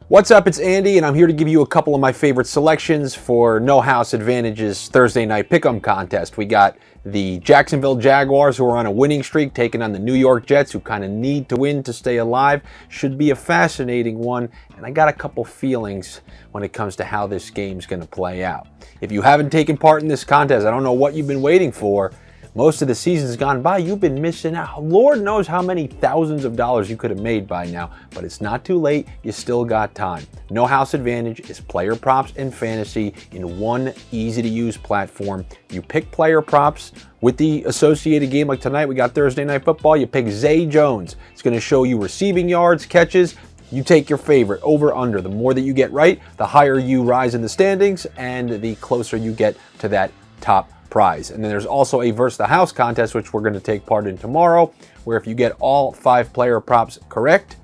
What's up, it's Andy, and I'm here to give you a couple of my favorite selections for No House Advantage's Thursday Night Pick'em contest. We got the Jacksonville Jaguars, who are on a winning streak, taking on the New York Jets, who kind of need to win to stay alive. Should be a fascinating one, and I got a couple feelings when it comes to how this game's going to play out. If you haven't taken part in this contest, I don't know what you've been waiting for. Most of the season's gone by. You've been missing out. Lord knows how many thousands of dollars you could have made by now, but it's not too late. You still got time. No House Advantage is player props and fantasy in one easy-to-use platform. You pick player props with the associated game. Like tonight, we got Thursday Night Football. You pick Zay Jones. It's going to show you receiving yards, catches. You take your favorite, over, under. The more that you get right, the higher you rise in the standings and the closer you get to that top prize. And then there's also a Versus the House contest, which we're going to take part in tomorrow, where if you get all 5 player props correct,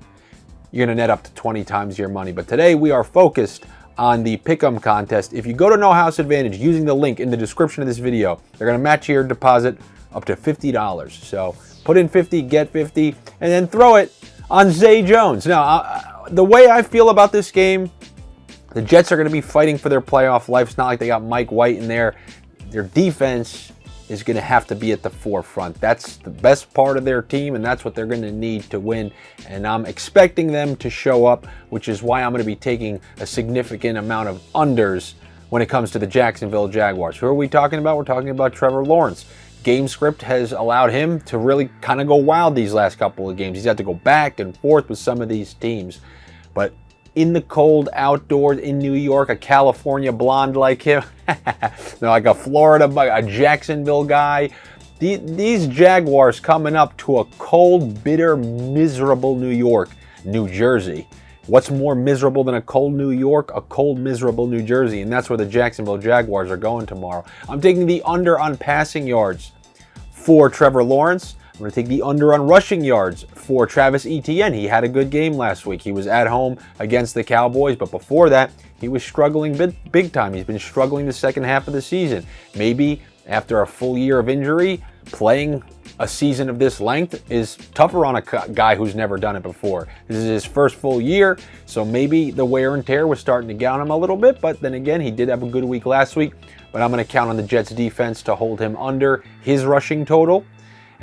you're going to net up to 20 times your money. But today we are focused on the Pick'em contest. If you go to No House Advantage using the link in the description of this video, they're going to match your deposit up to $50. So put in 50, get 50, and then throw it on Zay Jones. Now, the way I feel about this game, the Jets are going to be fighting for their playoff life. It's not like they got Mike White in there. Their defense is going to have to be at the forefront. That's the best part of their team, and that's what they're going to need to win. And I'm expecting them to show up, which is why I'm going to be taking a significant amount of unders when it comes to the Jacksonville Jaguars. Who are we talking about? We're talking about Trevor Lawrence. Game script has allowed him to really kind of go wild these last couple of games. He's had to go back and forth with some of these teams. But in the cold outdoors in New York, a California blonde like him, like a Florida, a Jacksonville guy. These Jaguars coming up to a cold, bitter, miserable New York, New Jersey. What's more miserable than a cold New York? A cold, miserable New Jersey, and that's where the Jacksonville Jaguars are going tomorrow. I'm taking the under on passing yards for Trevor Lawrence. I'm going to take the under on rushing yards for Travis Etienne. He had a good game last week. He was at home against the Cowboys, but before that, he was struggling big time. He's been struggling the second half of the season. Maybe after a full year of injury, playing a season of this length is tougher on a guy who's never done it before. This is his first full year, so maybe the wear and tear was starting to get on him a little bit, but then again, he did have a good week last week, but I'm going to count on the Jets defense to hold him under his rushing total.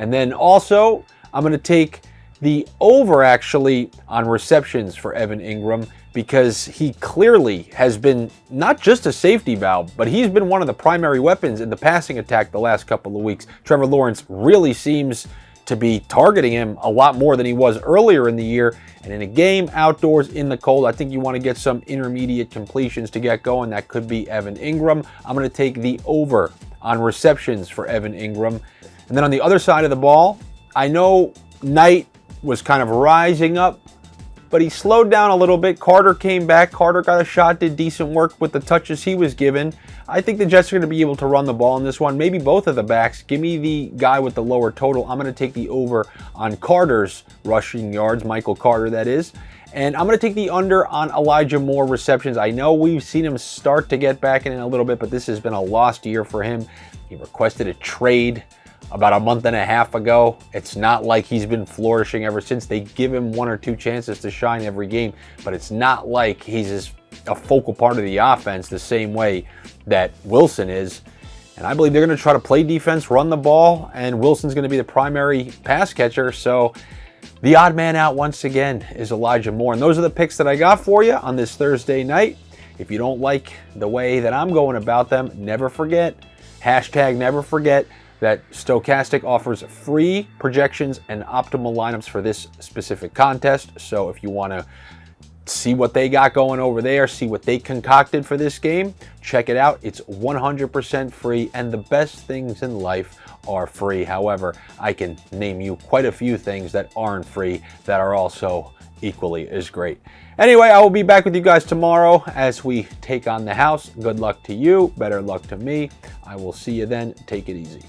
And then also, I'm going to take the over actually on receptions for Evan Engram, because he clearly has been not just a safety valve, but he's been one of the primary weapons in the passing attack the last couple of weeks. Trevor Lawrence really seems to be targeting him a lot more than he was earlier in the year. And in a game outdoors in the cold, I think you want to get some intermediate completions to get going. That could be Evan Engram. I'm going to take the over on receptions for Evan Engram. And then on the other side of the ball, I know Knight was kind of rising up, but he slowed down a little bit. Carter came back. Carter got a shot, did decent work with the touches he was given. I think the Jets are going to be able to run the ball in this one. Maybe both of the backs. Give me the guy with the lower total. I'm going to take the over on Carter's rushing yards, Michael Carter, that is. And I'm going to take the under on Elijah Moore receptions. I know we've seen him start to get back in a little bit, but this has been a lost year for him. He requested a trade about a month and a half ago. It's not like he's been flourishing ever since. They give him 1 or 2 chances to shine every game, but it's not like he's a focal part of the offense the same way that Wilson is. And I believe they're going to try to play defense, run the ball, and Wilson's going to be the primary pass catcher. So the odd man out once again is Elijah Moore. And those are the picks that I got for you on this Thursday night. If you don't like the way that I'm going about them, never forget, #never forget, that Stokastic offers free projections and optimal lineups for this specific contest. So if you want to see what they got going over there, see what they concocted for this game, check it out. It's 100% free, and the best things in life are free. However, I can name you quite a few things that aren't free that are also equally as great. Anyway, I will be back with you guys tomorrow as we take on the house. Good luck to you. Better luck to me. I will see you then. Take it easy.